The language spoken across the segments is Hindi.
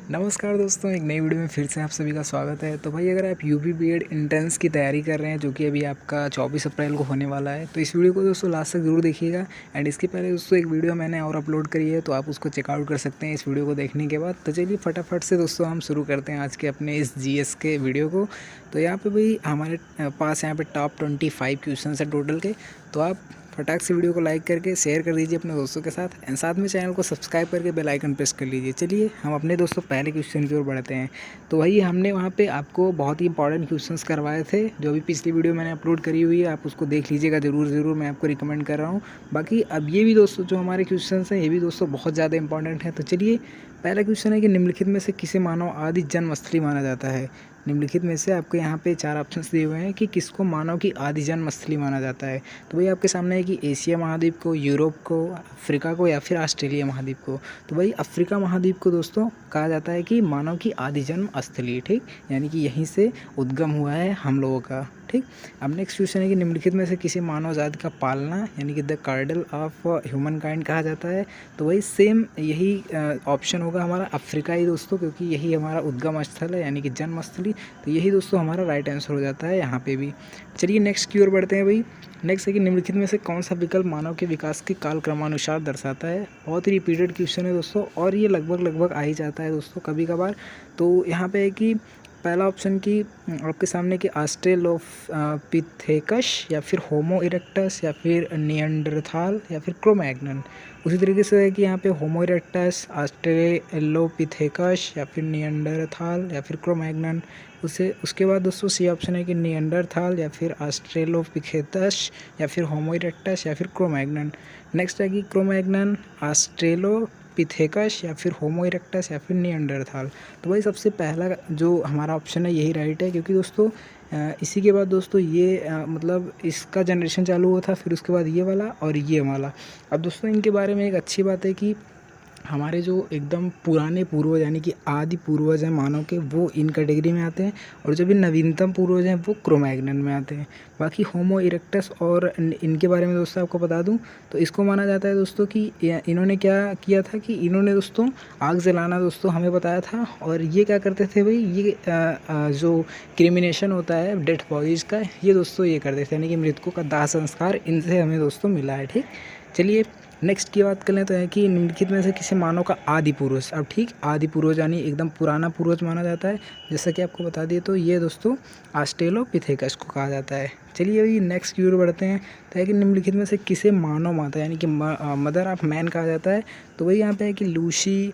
नमस्कार दोस्तों, एक नई वीडियो में फिर से आप सभी का स्वागत है। तो भाई अगर आप यूपी बीएड एंट्रेंस की तैयारी कर रहे हैं जो कि अभी आपका 24 अप्रैल को होने वाला है, तो इस वीडियो को दोस्तों लास्ट तक ज़रूर देखिएगा। एंड इसके पहले दोस्तों एक वीडियो मैंने और अपलोड करी है, तो आप उसको चेकआउट कर सकते हैं इस वीडियो को देखने के बाद। तो चलिए फटाफट से दोस्तों हम शुरू करते हैं आज के अपने इस जीएस के वीडियो को। तो यहाँ पर भाई हमारे पास यहाँ पर टॉप 25 क्वेश्चन है टोटल के। तो आप फटाक से वीडियो को लाइक करके शेयर कर दीजिए अपने दोस्तों के साथ एंड साथ में चैनल को सब्सक्राइब करके बेल आइकन प्रेस कर लीजिए। चलिए हम अपने दोस्तों पहले क्वेश्चन की ओर बढ़ते हैं। तो वही हमने वहाँ पे आपको बहुत ही इंपॉर्टेंट क्वेश्चंस करवाए थे, जो भी पिछली वीडियो मैंने अपलोड करी हुई है, आप उसको देख लीजिएगा ज़रूर मैं आपको रिकमेंड कर रहा हूँ। बाकी अब ये भी दोस्तों जो हमारे क्वेश्चन हैं ये भी दोस्तों बहुत ज़्यादा इंपॉर्टेंट है। तो चलिए पहला क्वेश्चन है कि निम्नलिखित में से किसे मानव आदि जन्मस्थली माना जाता है। निम्नलिखित में से आपको यहाँ पे 4 ऑप्शंस दिए हुए हैं कि किसको मानव की आदि जन्मस्थली माना जाता है। तो भाई आपके सामने है कि एशिया महाद्वीप को, यूरोप को, अफ्रीका को या फिर ऑस्ट्रेलिया महाद्वीप को। तो भाई अफ्रीका महाद्वीप को दोस्तों कहा जाता है कि मानव की आदि जन्म स्थली, ठीक, यानी कि यहीं से उद्गम हुआ है हम लोगों का, ठीक। अब नेक्स्ट क्वेश्चन है कि निम्नलिखित में से किसी मानव जाति का पालना यानी कि द कार्डल ऑफ ह्यूमन काइंड कहा जाता है। तो वही सेम यही ऑप्शन होगा हमारा अफ्रीका ही दोस्तों, क्योंकि यही हमारा उद्गम स्थल है यानी कि जन्मस्थली। तो यही दोस्तों हमारा राइट आंसर हो जाता है यहाँ पे भी। चलिए नेक्स्ट की ओर बढ़ते हैं भाई। नेक्स्ट है कि निम्नलिखित में से कौन सा विकल्प मानव के विकास के कालक्रमानुसार दर्शाता है। बहुत ही रिपीटेड क्वेश्चन है दोस्तों, और ये लगभग आ ही जाता है दोस्तों कभी कभार। तो यहाँ पे है कि पहला ऑप्शन की आपके सामने कि ऑस्ट्रेलोपिथेकस या फिर होमो इरेक्टस या फिर निएंडरथाल या फिर क्रोमैग्नन। उसी तरीके से है कि यहाँ पे होमो इरेक्टस, ऑस्ट्रेलोपिथेकस या फिर निएंडरथाल या फिर क्रोमैग्नन। उसके बाद दोस्तों सी ऑप्शन है कि निएंडरथाल या फिर ऑस्ट्रेलोपिथेकस या फिर होमो इरेक्टस या फिर क्रोमैग्नन। नेक्स्ट है कि क्रोमैग्नन, ऑस्ट्रेलोपिथेकस या फिर होमो इरेक्टस या फिर निएंडरथाल। तो भाई सबसे पहला जो हमारा ऑप्शन है यही राइट है, क्योंकि दोस्तों इसी के बाद दोस्तों ये मतलब इसका जनरेशन चालू हुआ था, फिर उसके बाद ये वाला और ये वाला। अब दोस्तों इनके बारे में एक अच्छी बात है कि हमारे जो एकदम पुराने पूर्वज यानी कि आदि पूर्वज हैं मानव के, वो इन कैटेगरी में आते हैं, और जो भी नवीनतम पूर्वज हैं वो क्रोमैग्नन में आते हैं। बाकी होमो इरेक्टस और इनके बारे में दोस्तों आपको बता दूं तो इसको माना जाता है दोस्तों कि इन्होंने क्या किया था कि इन्होंने दोस्तों आग जलाना दोस्तों हमें बताया था। और ये क्या करते थे भाई, ये जो क्रिमिनेशन होता है डेड बॉडीज़ का, ये दोस्तों ये करते थे, यानी कि मृतकों का दाह संस्कार इनसे हमें दोस्तों मिला है, ठीक। चलिए नेक्स्ट की बात कर लें तो है कि निम्नलिखित में से किसी मानव का आदि पूर्वज, अब ठीक आदि पूर्वज यानी एकदम पुराना पूर्वज माना जाता है, जैसा कि आपको बता दिए। तो ये दोस्तों ऑस्ट्रेलोपिथेकस को कहा जाता है। चलिए अभी नेक्स्ट की ओर बढ़ते हैं। तो है कि निम्नलिखित में से किसे मानव माता यानी कि मदर ऑफ मैन कहा जाता है। तो वही यहाँ पे है कि लूसी,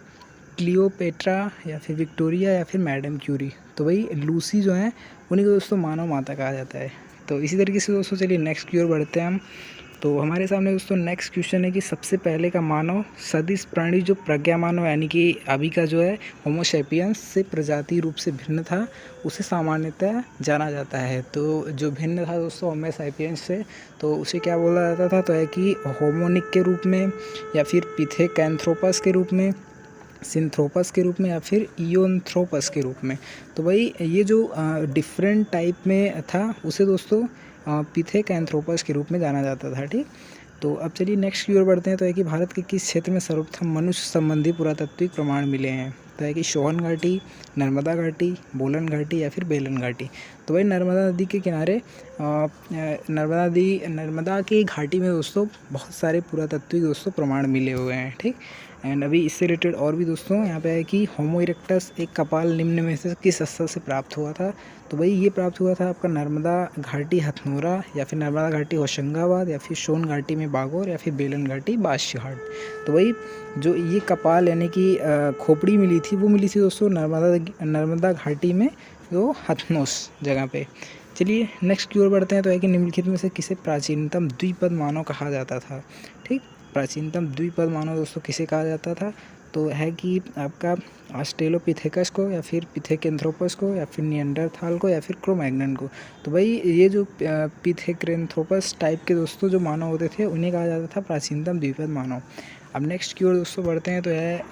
क्लियोपेट्रा या फिर विक्टोरिया या फिर मैडम क्यूरी। तो वही लूसी जो है उन्हीं को दोस्तों मानव माता कहा जाता है। तो इसी तरीके से दोस्तों चलिए नेक्स्ट की ओर बढ़ते हैं हम। तो हमारे सामने दोस्तों नेक्स्ट क्वेश्चन है कि सबसे पहले का मानव सदृश प्राणी जो प्रज्ञा मानव यानी कि अभी का जो है होमो सैपियंस से प्रजाति रूप से भिन्न था, उसे सामान्यतः जाना जाता है। तो जो भिन्न था दोस्तों होमो सैपियंस से, तो उसे क्या बोला जाता था, तो है कि होमोनिक के रूप में या फिर पिथेकैंथ्रोपस के रूप में, सिंथ्रोपस के रूप में या फिर इयोन्थ्रोपस के रूप में। तो भाई ये जो डिफरेंट टाइप में था उसे दोस्तों पिथेकैंथ्रोपस के रूप में जाना जाता था, ठीक। तो अब चलिए नेक्स्ट की ओर बढ़ते हैं। तो है कि भारत के किस क्षेत्र में सर्वप्रथम मनुष्य संबंधी पुरातात्विक प्रमाण मिले हैं। तो है कि सोहन घाटी, नर्मदा घाटी, बोलन घाटी या फिर बेलन घाटी। तो भाई नर्मदा नदी के किनारे नर्मदा की घाटी में दोस्तों बहुत सारे पुरातात्विक दोस्तों प्रमाण मिले हुए हैं, ठीक। एंड अभी इससे रिलेटेड और भी दोस्तों यहाँ पे है कि होमो इरेक्टस एक कपाल निम्न में से किस स्थल से प्राप्त हुआ था। तो भाई ये प्राप्त हुआ था आपका नर्मदा घाटी हथनोरा या फिर नर्मदा घाटी होशंगाबाद या फिर सोन घाटी में बागौर या फिर बेलन घाटी बादशाहट। तो भाई जो ये कपाल यानी कि खोपड़ी मिली थी वो मिली थी दोस्तों नर्मदा घाटी में, जो हथनोस जगह पे। चलिए नेक्स्ट की ओर बढ़ते हैं। तो है कि निम्नलिखित में से किसे प्राचीनतम द्विपद मानव कहा जाता था, ठीक। प्राचीनतम द्विपद मानव दोस्तों किसे कहा जाता था। तो है कि आपका ऑस्ट्रेलोपिथेकस को या फिर पिथेकैंथ्रोपस को या फिर निएंडरथाल को या फिर क्रोमैग्नन को। तो भाई ये जो पिथेकैंथ्रोपस टाइप के दोस्तों जो मानव होते थे उन्हें कहा जाता था प्राचीनतम द्विपद मानव। अब नेक्स्ट की ओर दोस्तों बढ़ते हैं। तो है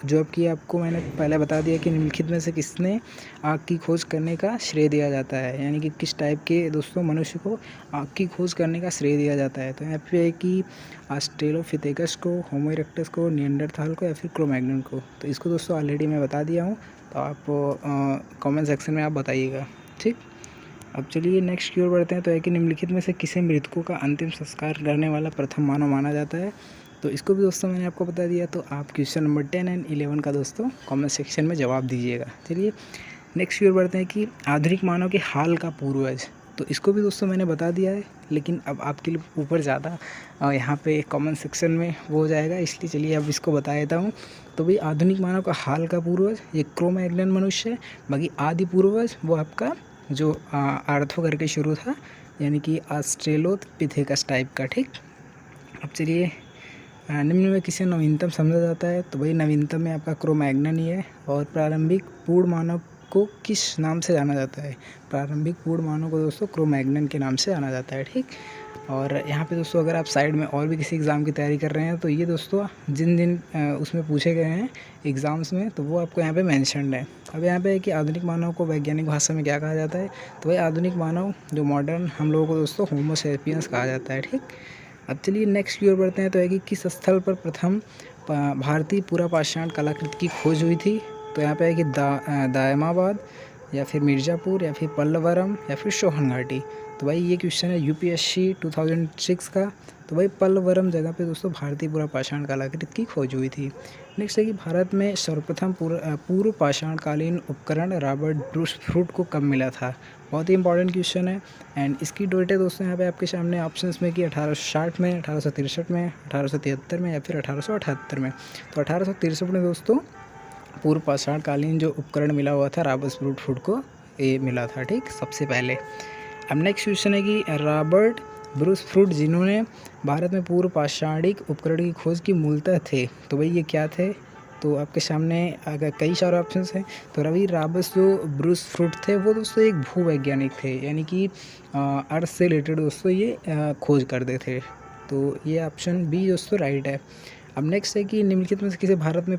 जो कि आपको मैंने पहले बता दिया कि निम्नलिखित में से किसने आग की खोज करने का श्रेय दिया जाता है, यानी कि किस टाइप के दोस्तों मनुष्य को आग की खोज करने का श्रेय दिया जाता है। तो यहाँ पे है कि ऑस्ट्रेलोपिथेकस को, होमो इरेक्टस को, निएंडरथाल को या फिर क्रो-मैग्नन को। तो इसको दोस्तों ऑलरेडी मैं बता दिया हूँ, तो आप कमेंट सेक्शन में आप बताइएगा, ठीक। अब चलिए नेक्स्ट की ओर बढ़ते हैं। तो है कि निम्नलिखित में से किसे मृतकों का अंतिम संस्कार करने वाला प्रथम मानव माना जाता है। तो इसको भी दोस्तों मैंने आपको बता दिया, तो आप क्वेश्चन नंबर 10 एंड 11 का दोस्तों कमेंट सेक्शन में जवाब दीजिएगा। चलिए नेक्स्ट की ओर बढ़ते हैं कि आधुनिक मानव के हाल का पूर्वज। तो इसको भी दोस्तों मैंने बता दिया है, लेकिन अब आपके लिए ऊपर ज़्यादा यहाँ पे कमेंट सेक्शन में वो हो जाएगा, इसलिए चलिए अब इसको बता देता हूँ। तो भाई आधुनिक मानव का हाल का पूर्वज ये क्रो-मैग्नन मनुष्य है। बाकी आदि पूर्वज वो आपका जो आर्थो करके शुरू था, यानी कि ऑस्ट्रेलोपिथेकस टाइप का, ठीक। अब चलिए निम्न में किसे नवीनतम समझा जाता है। तो भाई नवीनतम में आपका क्रो-मैग्नन ही है। और प्रारंभिक पूर्ण मानव को किस नाम से जाना जाता है। प्रारंभिक पूर्ण मानव को दोस्तों क्रो-मैग्नन के नाम से जाना जाता है, ठीक। और यहाँ पे दोस्तों अगर आप साइड में और भी किसी एग्ज़ाम की तैयारी कर रहे हैं, तो ये दोस्तों जिन जिन उसमें पूछे गए हैं एग्ज़ाम्स में, तो वो आपको यहाँ पे मेंशन्ड है। अब यहाँ पे है कि आधुनिक मानव को वैज्ञानिक भाषा में क्या कहा जाता है। तो भाई आधुनिक मानव जो मॉडर्न हम लोगों को दोस्तों होमो सेपियंस कहा जाता है, ठीक। अब चलिए नेक्स्ट की ओर बढ़ते हैं। तो है कि किस स्थल पर प्रथम भारतीय पुरापाषाण कलाकृति की खोज हुई थी। तो यहाँ पे है कि दायमाबाद या फिर मिर्ज़ापुर या फिर पल्लवरम या फिर सोहन घाटी। तो भाई ये क्वेश्चन है यूपीएससी 2006 का। तो भाई पल्लवरम जगह पे दोस्तों भारतीय पुरापाषाण कलाकृति की खोज हुई थी। नेक्स्ट है कि भारत में सर्वप्रथम पूर्व पाषाणकालीन उपकरण रॉबर्ट ब्रूस फ्रूट को कब मिला था। बहुत ही इंपॉर्टेंट क्वेश्चन है। एंड इसकी डेट है दोस्तों यहाँ पे आपके सामने ऑप्शंस में कि 1860 में, 1863 में, 1873 में या फिर 1878 में। तो 1863 में दोस्तों पूर्व पाषाणकालीन जो उपकरण मिला हुआ था रॉबर्ट ब्रूस फ्रूट को, ये मिला था, ठीक, सबसे पहले। अब नेक्स्ट क्वेश्चन है कि रॉबर्ट ब्रूस फ्रूट जिन्होंने भारत में पूर्व पाषाणिक उपकरण की खोज की मूलतः थे, तो भाई ये क्या थे। तो आपके सामने अगर कई सारे ऑप्शंस हैं। तो रॉबर्ट जो ब्रूस फ्रूट थे वो दोस्तों एक भूवैज्ञानिक थे, यानी कि अर्थ से रिलेटेड दोस्तों ये खोज करते थे। तो ये ऑप्शन बी दोस्तों राइट है। अब नेक्स्ट है कि निम्नलिखित में से किसे भारत में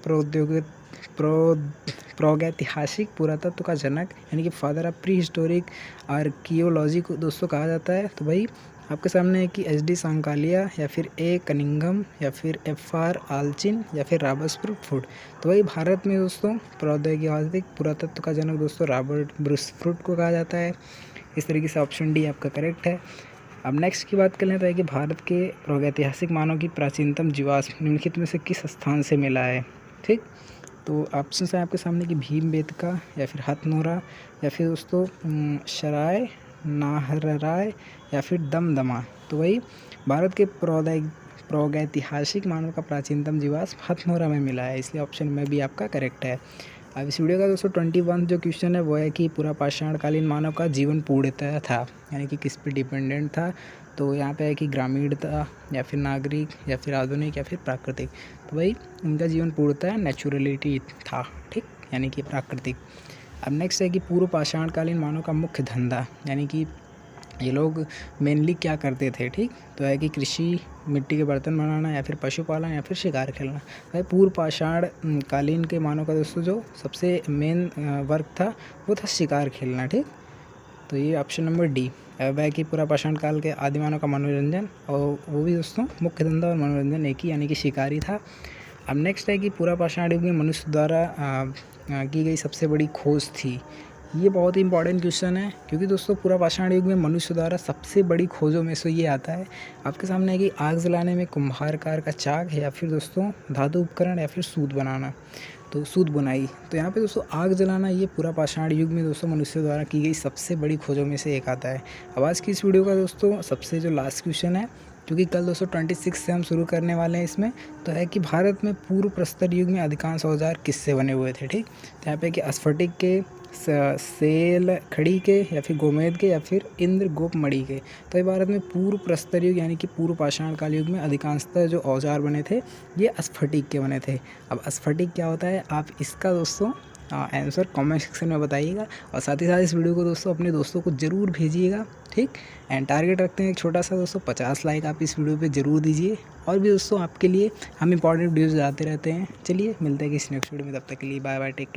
प्रागैतिहासिक पुरातत्व का जनक यानी कि father of pre historic archaeology को दोस्तों कहा जाता है। तो भाई आपके सामने है कि एच.डी. सांकालिया या फिर ए कनिंगम या फिर एफ.आर. आल्चिन या फिर रॉबर्ट ब्रूस फ्रूट। तो भाई भारत में दोस्तों प्रौद्योगिक पुरातत्व का जनक दोस्तों रॉबर्ट ब्रूस फ्रूट को कहा जाता है। इस तरीके से ऑप्शन डी आपका करेक्ट है। अब नेक्स्ट की बात करें तो है कि भारत के प्रागैतिहासिक मानव की प्राचीनतम जीवाश्म निम्नलिखित में से किस स्थान से मिला है, ठीक। तो ऑप्शन है आपके सामने कि भीमबेटका या फिर हथनोरा या फिर दोस्तों सराय नाहरराय या फिर दमदमा। तो वही भारत के प्रागैतिहासिक मानव का प्राचीनतम जीवाश्म हथनोरा में मिला है, इसलिए ऑप्शन में भी आपका करेक्ट है। अब इस वीडियो का दोस्तों 21 जो क्वेश्चन है वो है कि पुरापाषाणकालीन मानव का जीवन पूर्णतः था, यानी कि किस पे डिपेंडेंट था। तो यहाँ पे है कि ग्रामीण था या फिर नागरिक या फिर आधुनिक या फिर प्राकृतिक। तो भाई इनका जीवन पूर्णतः नेचुरलिटी था, ठीक, यानी कि प्राकृतिक। अब नेक्स्ट है कि पूर्व पाषाणकालीन मानव का मुख्य धंधा, यानी कि ये लोग मेनली क्या करते थे, ठीक। तो है कि कृषि, मिट्टी के बर्तन बनाना या फिर पशुपालन या फिर शिकार खेलना। भाई पूर्व पाषाण कालीन के मानव का दोस्तों जो सबसे मेन वर्क था वो था शिकार खेलना, ठीक। तो ये ऑप्शन नंबर डी। अब है कि पूरा पाषाण काल के आदि मानव का मनोरंजन, और वो भी दोस्तों मुख्य धंधा और मनोरंजन एक ही, यानी कि शिकारी था। अब नेक्स्ट है कि पूरा पाषाण युग में मनुष्य द्वारा की गई सबसे बड़ी खोज थी। ये बहुत ही इंपॉर्टेंट क्वेश्चन है, क्योंकि दोस्तों पूरा पाषाण युग में मनुष्य द्वारा सबसे बड़ी खोजों में से ये आता है। आपके सामने है कि आग जलाने में कुम्हारकार का चाक, या फिर दोस्तों धातु उपकरण, या फिर सूत बनाना, तो सूत बुनाई। तो यहाँ पे दोस्तों आग जलाना ये पूरा पाषाण युग में दोस्तों मनुष्य द्वारा की गई सबसे बड़ी खोजों में से एक आता है। अब आज की इस वीडियो का दोस्तों सबसे जो लास्ट क्वेश्चन है, क्योंकि कल दोस्तों 26 से हम शुरू करने वाले हैं इसमें, तो है कि भारत में पूर्व प्रस्तर युग में अधिकांश औजार किससे बने हुए थे, ठीक। तो यहाँ पे कि स्फटिक के, सेल खड़ी के, या फिर गोमेद के, या फिर इंद्र गोप मणि के। तो ये भारत में पूर्व प्रस्तर युग यानी कि पूर्व पाषाण काल युग में अधिकांशतः जो औजार बने थे ये स्फटिक के बने थे। अब स्फटिक क्या होता है, आप इसका दोस्तों आंसर कमेंट सेक्शन में बताइएगा। और साथ ही साथ इस वीडियो को दोस्तों अपने दोस्तों को ज़रूर भेजिएगा, ठीक। एंड टारगेट रखते हैं एक छोटा सा दोस्तों, 50 लाइक आप इस वीडियो पे ज़रूर दीजिए। और भी दोस्तों आपके लिए हम इंपॉर्टेंट वीडियोज़ आते रहते हैं। चलिए मिलते हैं किसी नेक्स्ट वीडियो में, तब तक के लिए बाय बाय, टेक केयर।